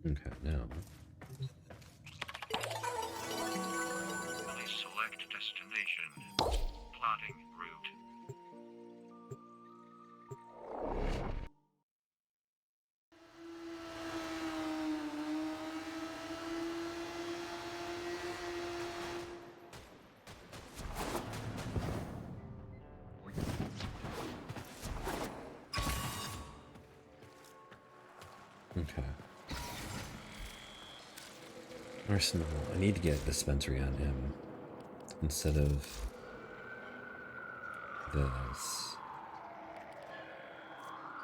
Okay, now. Please select destination. Plotting route. Okay. Arsenal. I need to get a dispensary on him instead of this.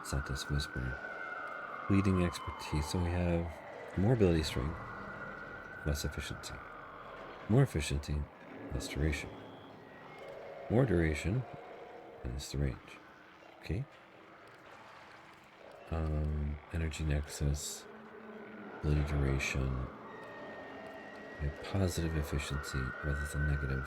It's not this whisper. Bleeding expertise. So we have more ability strength, less efficiency. More efficiency, less duration. More duration, and it's the range. Okay. Energy nexus, ability duration. We have positive efficiency rather than negative.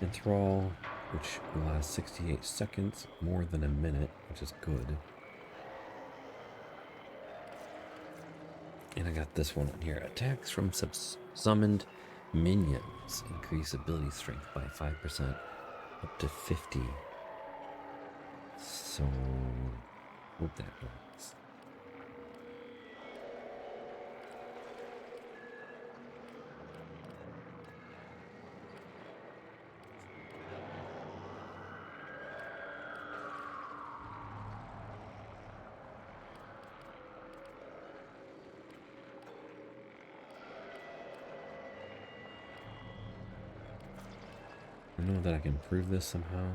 Enthrall, which will last 68 seconds, more than a minute, which is good. And I got this one on here. Attacks from summoned minions increase ability strength by 5% up to 50. So, hope that works. I know that I can improve this somehow.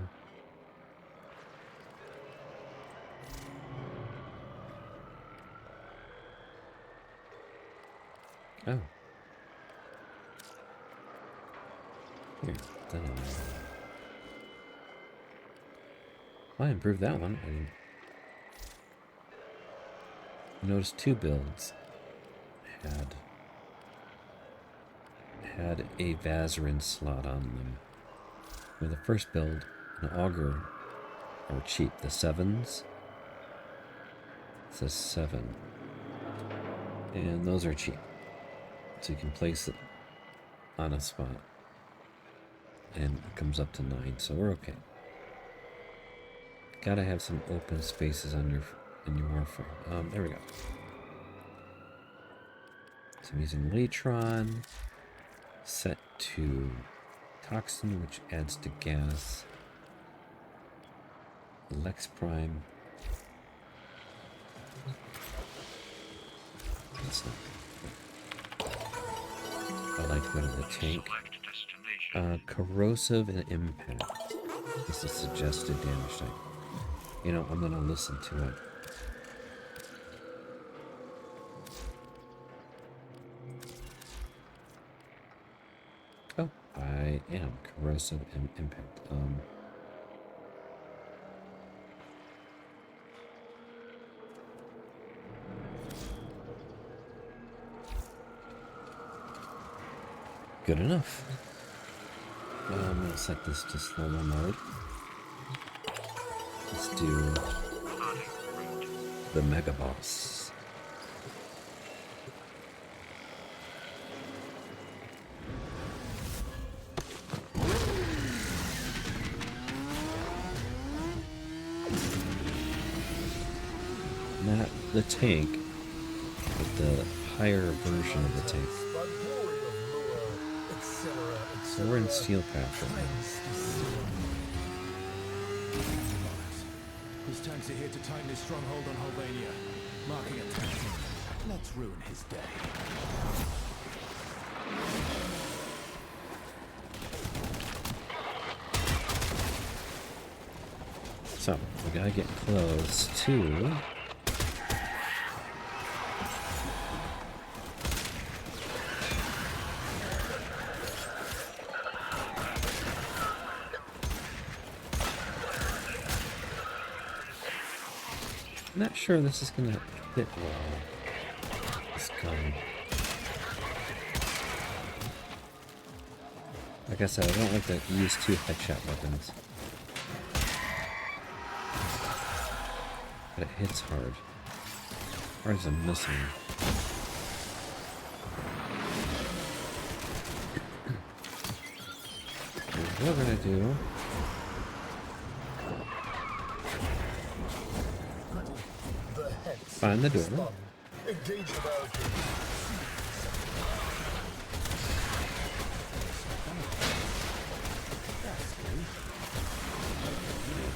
Oh. Here, then I improved that one. I didn't notice two builds had a Vazarin slot on them. With the first build, an augur are cheap. The 7s, it says 7, and those are cheap. So you can place it on a spot, and it comes up to 9. So we're okay. Gotta have some open spaces on in your Warframe. There we go. So I'm using Latron, set to Toxin, which adds to gas. Lex Prime. That's not good. I like to go to the tank. Corrosive and impact. This is suggested damage type. You know, I'm gonna listen to it. Oh, I am corrosive and impact. Good enough. I'm gonna set this to slow-mo mode. Let's do the Mega Boss. Not the tank, but the higher version of the tank. So we're in Steel Path right now. His tanks are here to tighten his stronghold on Albania, marking a tactic. Let's ruin his day. So we gotta get close to not sure this is gonna fit well. This gun. Like I said, I don't like to use two headshot weapons. But it hits hard. Hard as a missile. What we're gonna do? Find the door.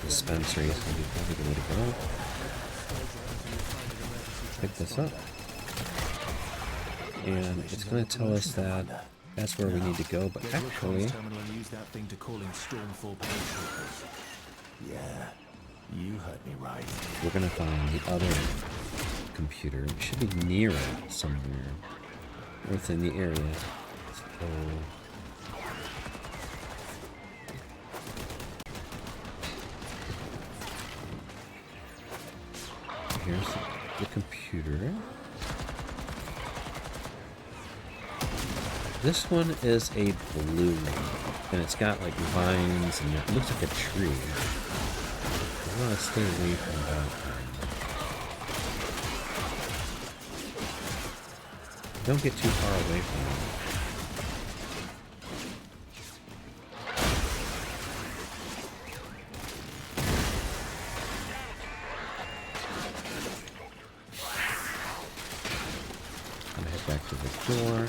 Dispensary is gonna be probably the way to go. Pick this up. And it's gonna tell us that that's where we need to go, but actually yeah, you heard me right. we're gonna find the other computer. It should be near it somewhere. Within the area. So here's the computer. This one is a blue one, and it's got like vines and it looks like a tree. I want to stay away from that one. Don't get too far away from it. I'm gonna head back to the door.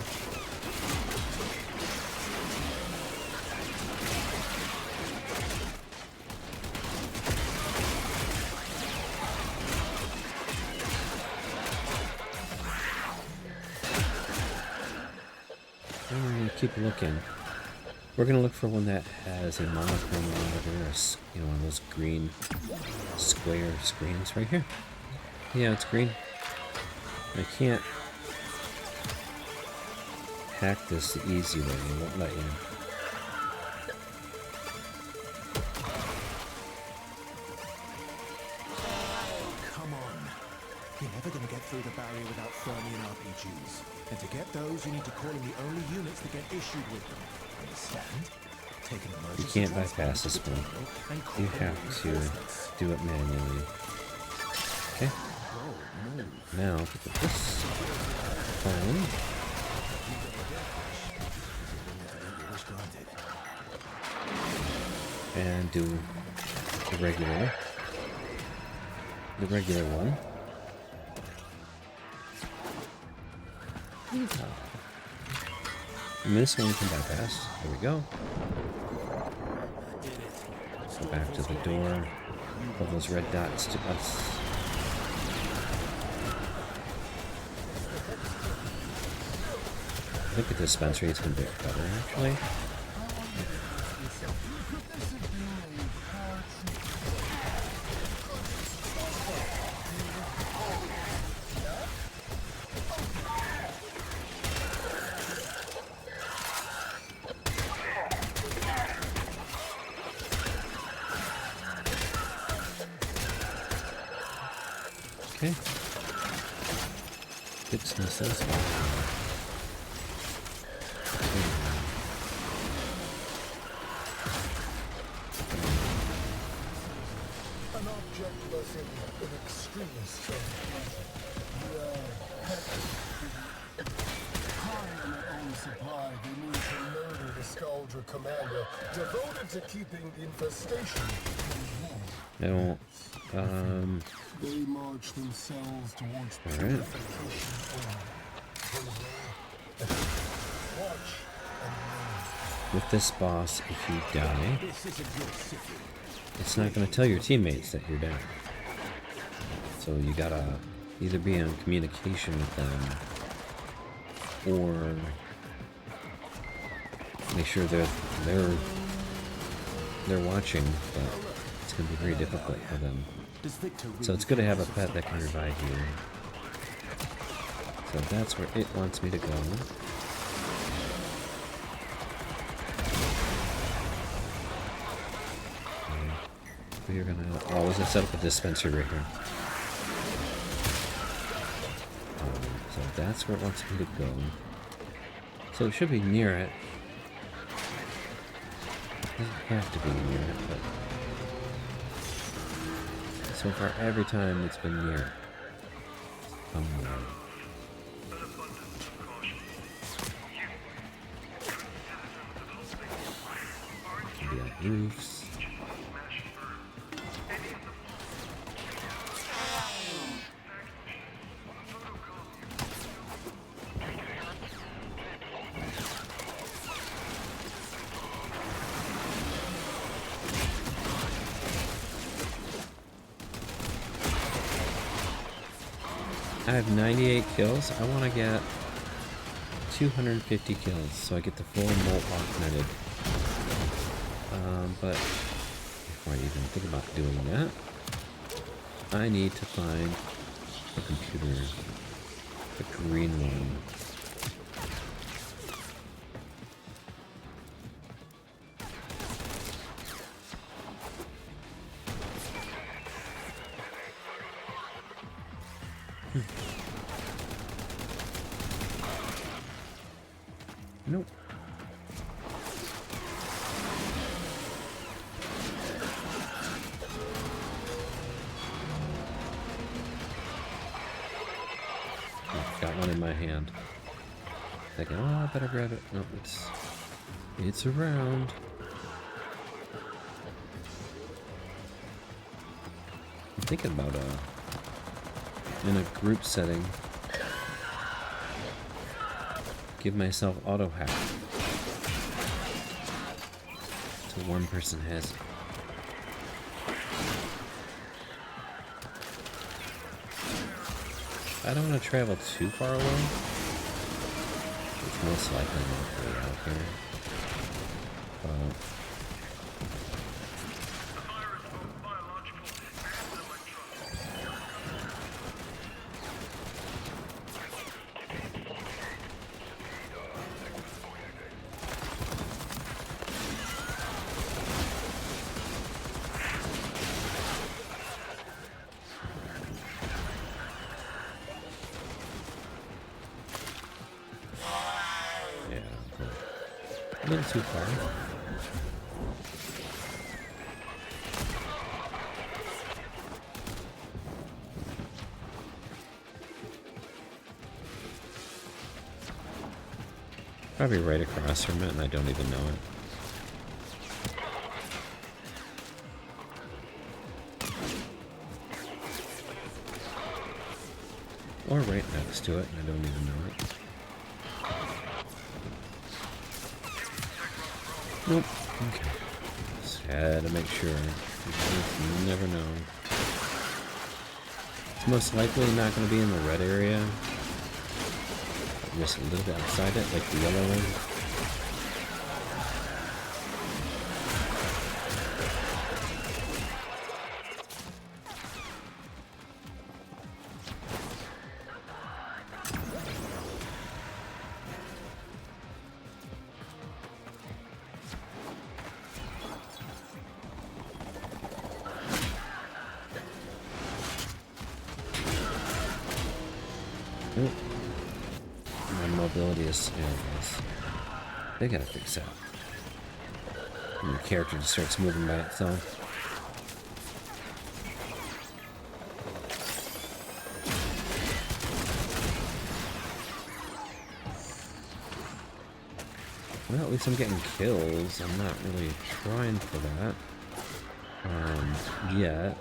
Keep looking. We're gonna look for one that has a monochrome monitor, or one of those green square screens right here. Yeah, it's green. I can't hack this the easy way. It won't let you. Come on. You're never going to get through the barrier without Fermian RPGs. And to get those, you need to call in the only units that get issued with them. Understand? Take an You emergency can't bypass this one. You have to do it manually. Okay. Now, put this phone. And do the regular one. And this one we can bypass. There we go. Go back to the door. Pull those red dots to us. I think the dispensary is going to be better, actually. Okay. Fix missiles. An object was in extreme strain. High on their own supply, they need to murder the Skaldra commander, devoted to keeping the infestation I don't. They march themselves towards All right. With this boss, if you die, it's not going to tell your teammates that you're down. So you gotta either be in communication with them, or make sure they're watching. But it's going to be very difficult for them. So it's good to have a pet that can revive you. So that's where it wants me to go. We're gonna always set up a dispenser right here. So that's where it wants me to go. So it should be near it. Doesn't have to be near, but so far every time it's been near. Come on. Maybe on roofs. I have 98 kills. I want to get 250 kills so I get the full molt augmented. But before I even think about doing that, I need to find the computer, the green one. Nope. I've got one in my hand. Thinking, oh, I better grab it. No, it's around. I'm thinking about in a group setting, give myself auto hack so one person has it. I don't want to travel too far away. It's most likely not really out here. A little too far. Probably right across from it and I don't even know it. Or right next to it and I don't even know it. Nope. Okay. Just had to make sure. You never know. It's most likely not going to be in the red area. Just a little bit outside it, like the yellow one. Nope. My mobility is, they gotta fix that. And your character just starts moving by itself. Well, at least I'm getting kills. I'm not really trying for that. Yet.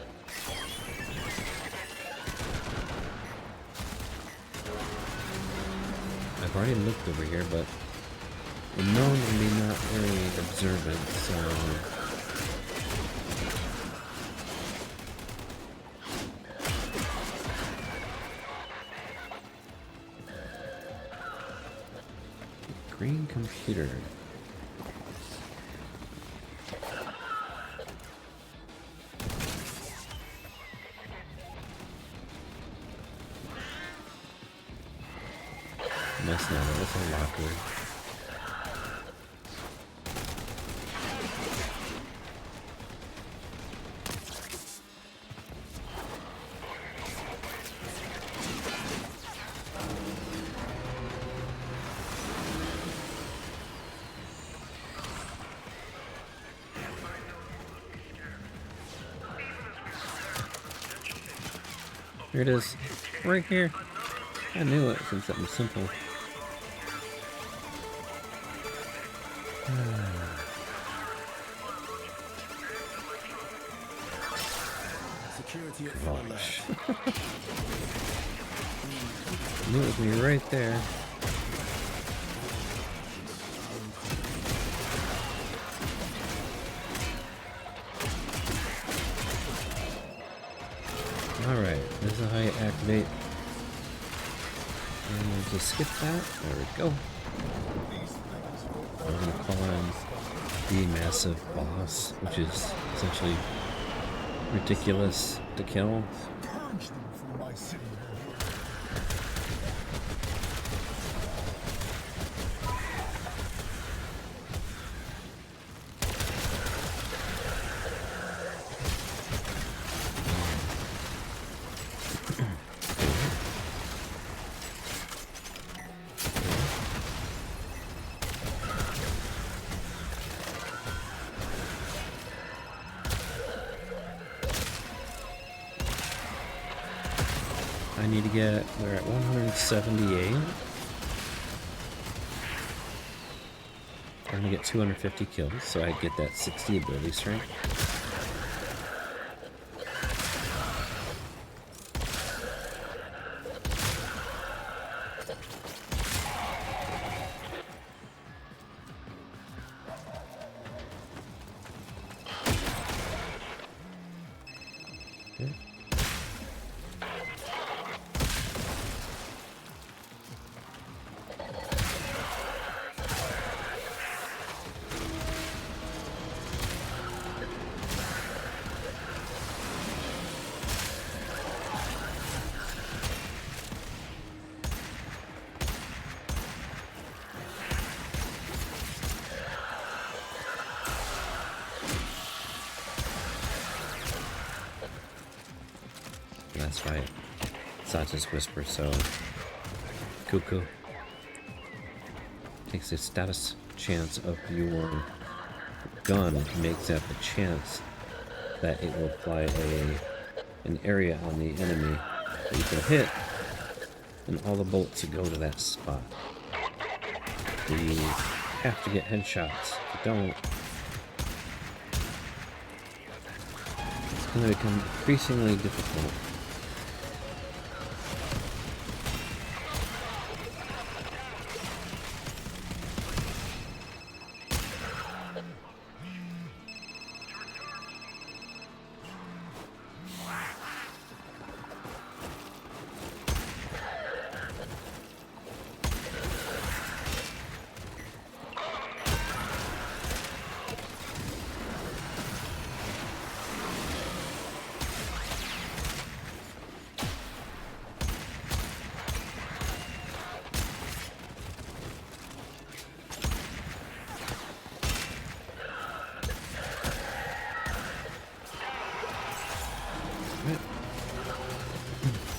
I've already looked over here, but I'm known to be not very observant, so... Green computer. That's not it, it's a locker. Here it is. Right here. I knew it since that was simple. Security at full alert. Gosh. Knew it was me right there. Alright, this is how you activate. And we'll just skip that. There we go. We're gonna call on the massive boss, which is essentially ridiculous to kill. Purge them from my city. I need to get, we're at 178. I'm gonna get 250 kills, so I get that 60 ability strength. Okay. That's right. It's not just whisper, so cuckoo takes a status chance of your gun, makes that the chance that it will apply an area on the enemy that you can hit, and all the bullets go to that spot. You have to get headshots. If you don't, it's going to become increasingly difficult.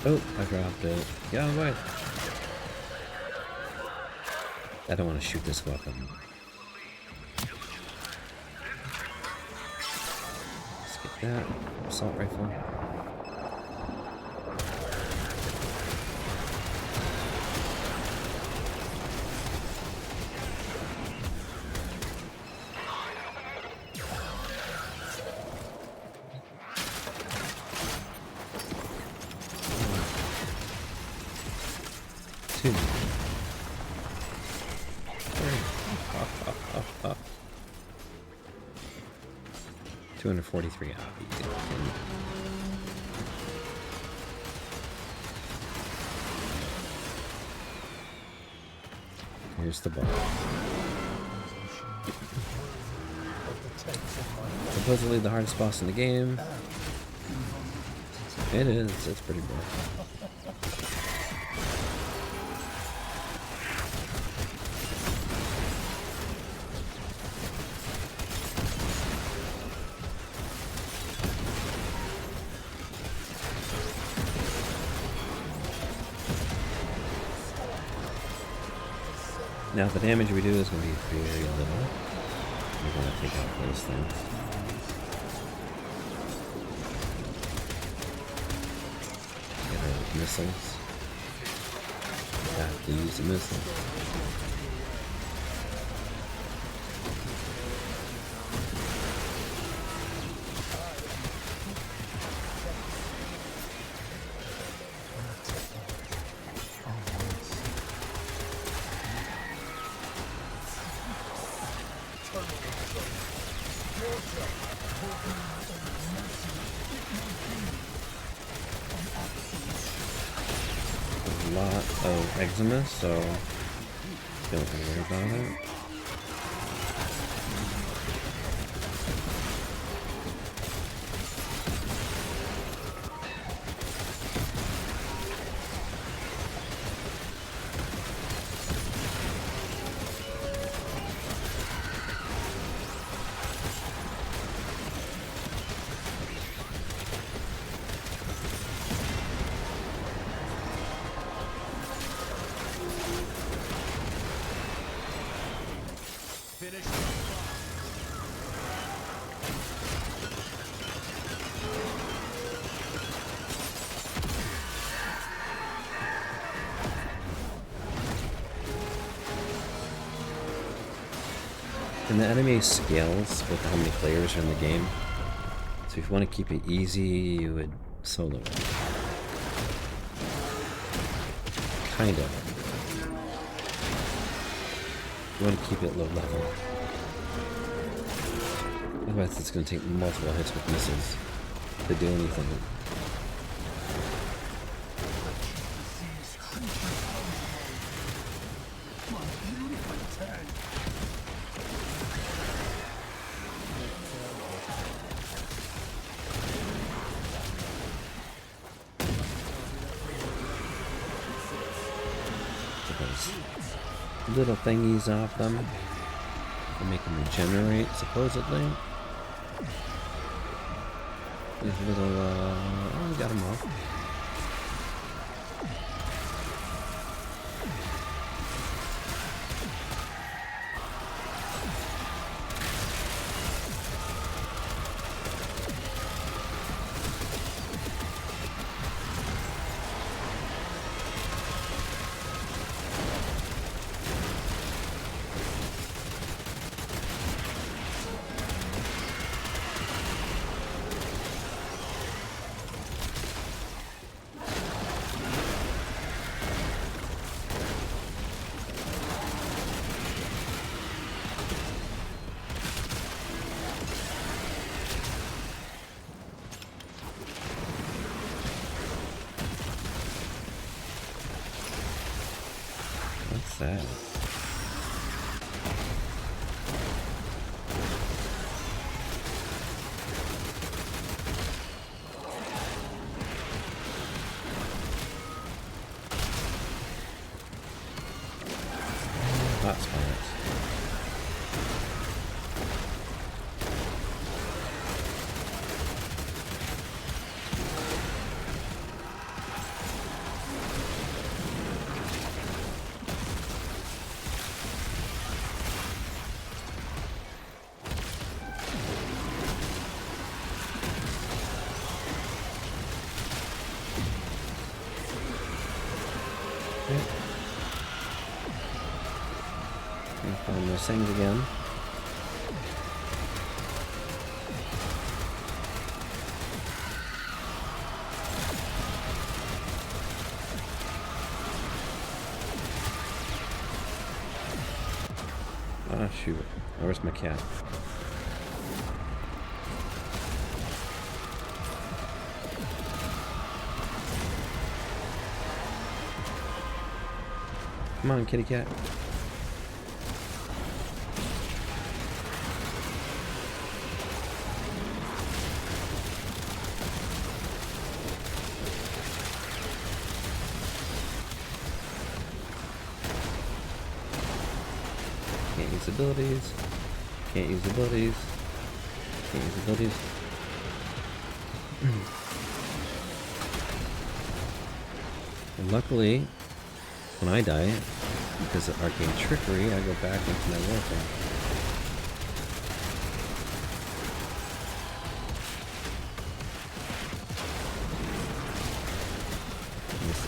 Oh, I dropped it. Get out of the way. I don't want to shoot this weapon. Skip that. Assault rifle. Two. Three. 243 out. Here's the boss. Supposedly the hardest boss in the game. It is. It's pretty boring. Now the damage we do is going to be very little. We're going to take out those things. Get our missiles. Have to use the missiles. A lot of eczema, so don't worry about it. And the enemy scales with how many players are in the game. So if you want to keep it easy, you would solo it. Kind of. You want to keep it low level. Otherwise it's going to take multiple hits with missiles to do anything. Little thingies off them to make them regenerate, supposedly. These little, oh, we got them off. What's that? Hot spots. Find those things again. Ah, shoot. Where's my cat? Come on, kitty cat. Can't use abilities. Can't use abilities. Can't use abilities. And luckily, when I die, because of arcane trickery, I go back into my Warframe.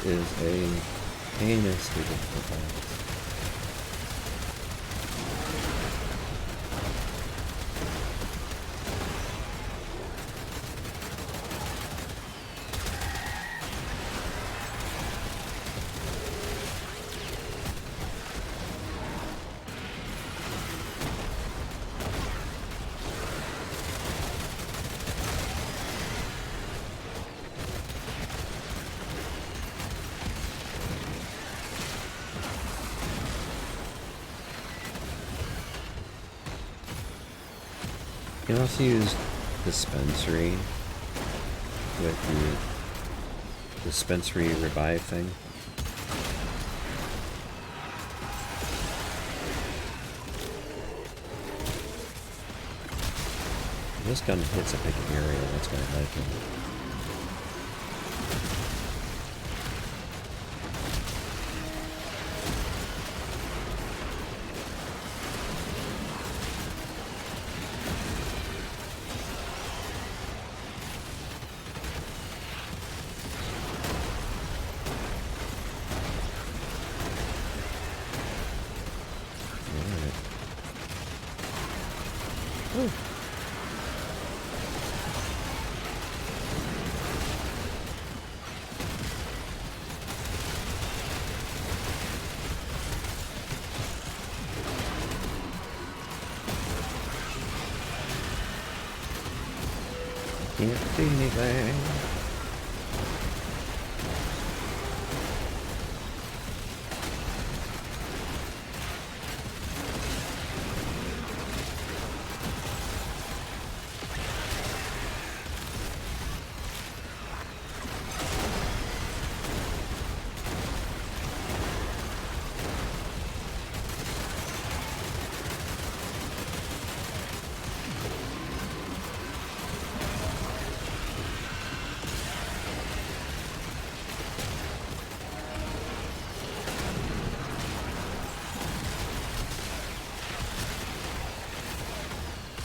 is a heinously difficult boss. You can also use dispensary with the dispensary revive thing. This gun hits a big area, that's why I like it. Can't see anything.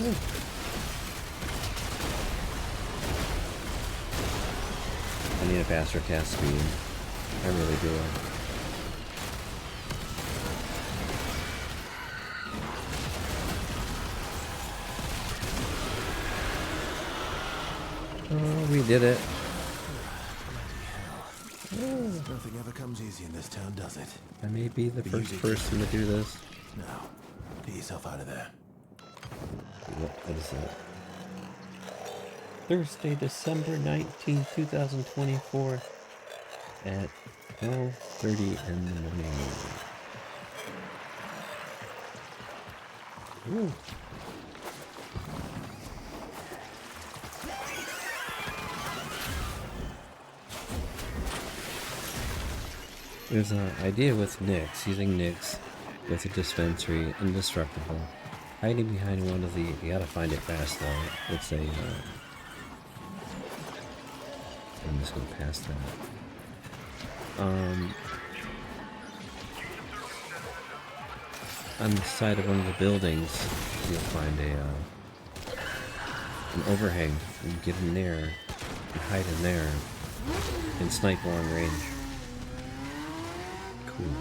I need a faster cast speed. I really do. Oh, we did it. Nothing ever comes easy in this town, does it? I may be the first person to do this. Now, get yourself out of there. What is that? Thursday, December 19th, 2024 at 12:30 in the morning. Ooh. There's an idea with Nyx, using Nyx with a dispensary, indestructible, hiding behind one of the, you gotta find it fast though, it's a, I'm just gonna pass that. On the side of one of the buildings, you'll find an overhang, and you get in there, you hide in there, and snipe long range. Cool.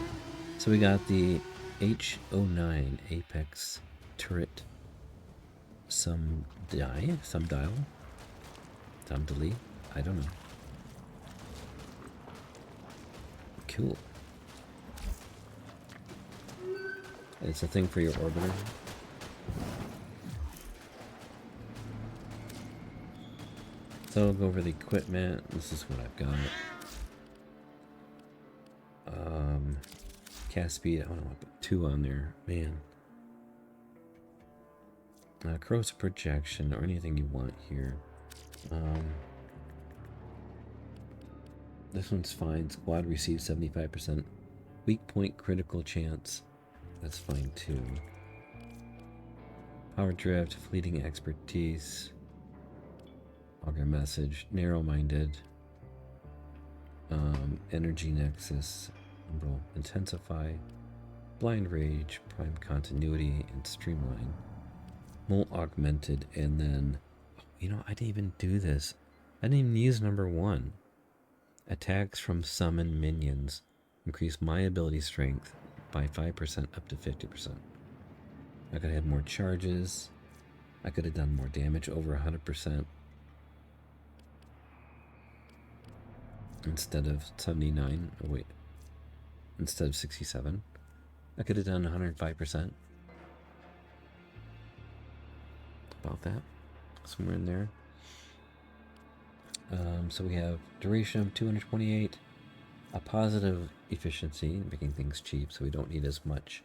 So we got the H09 Apex turret, some dial, some delete, I don't know. Cool. It's a thing for your orbiter. So I'll go over the equipment. This is what I've got. Cast speed, I don't want to put 2 on there. Man. Corrosive projection or anything you want here. This one's fine. Squad receives 75%. Weak point critical chance. That's fine too. Power drift, fleeting expertise. Auger message, narrow-minded. Energy nexus, umbral, intensify, blind rage, prime continuity, and streamline. Molt augmented, and then, you know, I didn't even do this. I didn't even use number 1. Attacks from summoned minions increase my ability strength by 5% up to 50%. I could have had more charges. I could have done more damage, over 100%. Instead of 79, oh wait, instead of 67. I could have done 105%. About that, somewhere in there. So we have duration of 228, a positive efficiency, making things cheap, so we don't need as much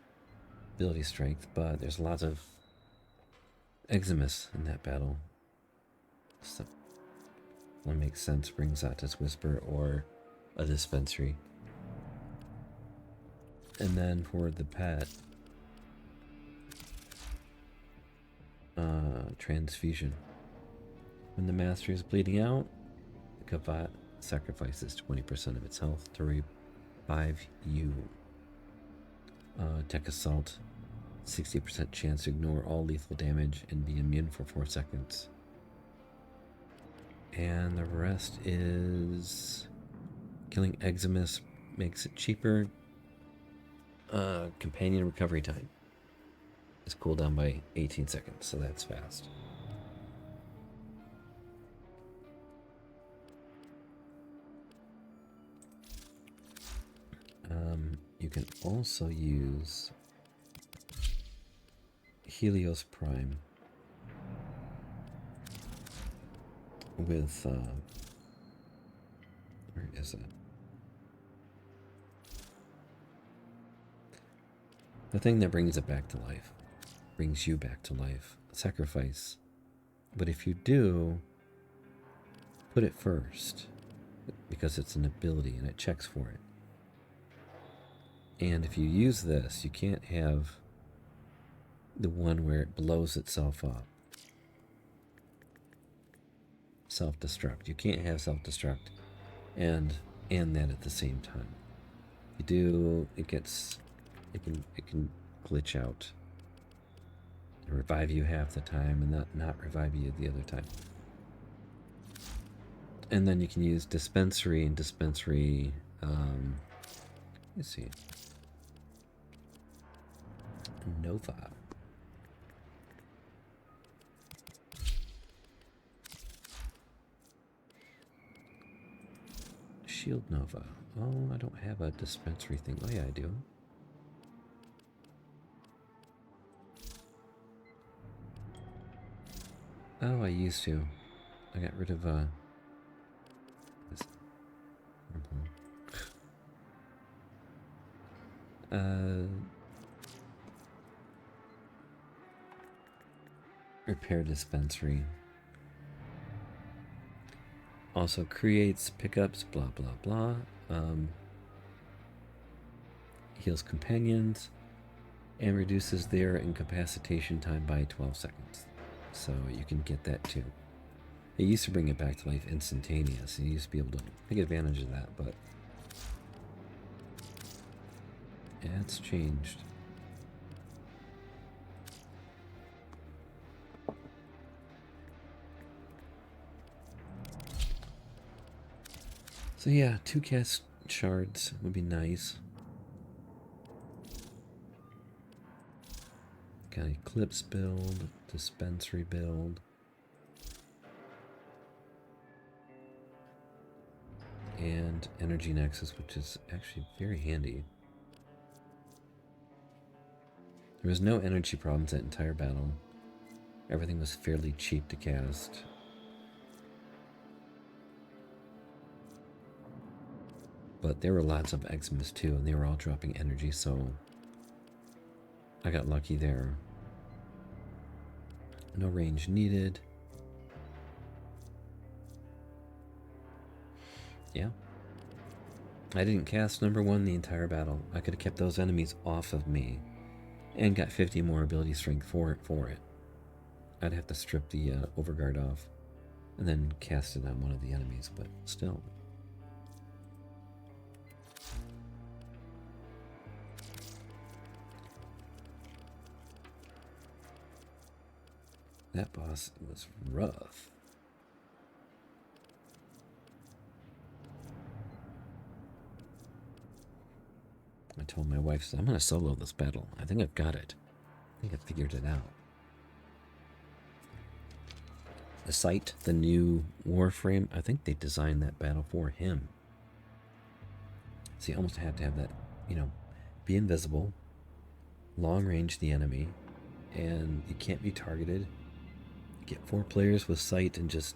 ability strength, but there's lots of Eximus in that battle. So one makes sense, brings Zata's Whisper or a dispensary. And then for the pet, transfusion. When the master is bleeding out, the Kavat sacrifices 20% of its health to revive you. Tech Assault, 60% chance to ignore all lethal damage and be immune for 4 seconds. And the rest is killing Eximus makes it cheaper. Companion recovery time is cooled down by 18 seconds, so that's fast. You can also use Helios Prime with where is it? The thing that brings it back to life, brings you back to life, sacrifice. But if you do, put it first, because it's an ability and it checks for it. And if you use this, you can't have the one where it blows itself up. Self-destruct. You can't have self-destruct and that at the same time. You do, it can glitch out and revive you half the time and not revive you the other time. And then you can use dispensary and dispensary. Let's see. Nova. Shield Nova. Oh, I don't have a dispensary thing. Oh yeah, I do. Oh, I used to. I got rid of this. Repair dispensary. Also creates pickups, blah blah blah. Heals companions and reduces their incapacitation time by 12 seconds. So you can get that too. It used to bring it back to life instantaneous. You used to be able to take advantage of that, but yeah, it's changed. So yeah, 2 cast shards would be nice. Got Eclipse build, dispensary build. And Energy Nexus, which is actually very handy. There was no energy problems that entire battle. Everything was fairly cheap to cast. But there were lots of Eximus too, and they were all dropping energy, so I got lucky there. No range needed. Yeah. I didn't cast number 1 the entire battle. I could have kept those enemies off of me and got 50 more ability strength for it. I'd have to strip the overguard off and then cast it on one of the enemies, but still. That boss was rough. told my wife, I'm going to solo this battle. I think I've got it. I think I've figured it out. The site, the new Warframe, I think they designed that battle for him. So you almost have to have that, you know, be invisible, long range the enemy, and you can't be targeted. You get 4 players with sight and just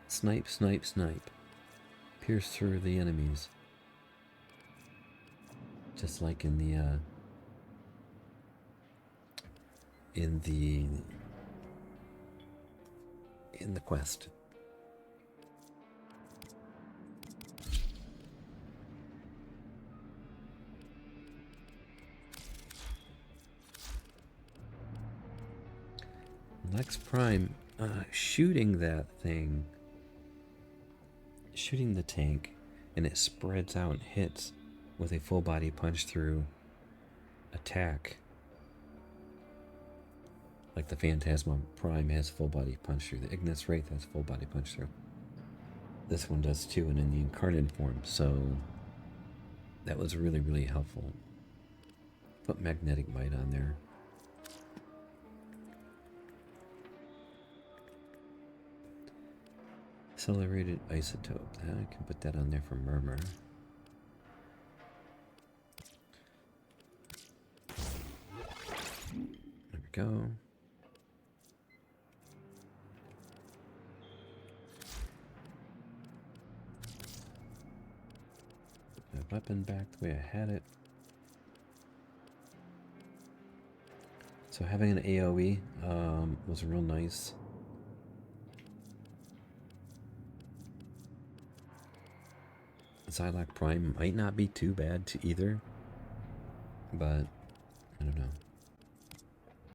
snipe, snipe, snipe. Pierce through the enemies. Just like in the quest. Lex Prime, shooting that thing, shooting the tank, and it spreads out and hits with a full body punch through attack. Like the Phantasma Prime has full body punch through, the Ignis Wraith has full body punch through. This one does too, and in the incarnate form, so that was really, really helpful. Put magnetic bite on there. Accelerated isotope. I can put that on there for Murmur. There we go. Put my weapon back the way I had it. So having an AoE was real nice. Psylocke Prime might not be too bad to either, but I don't know.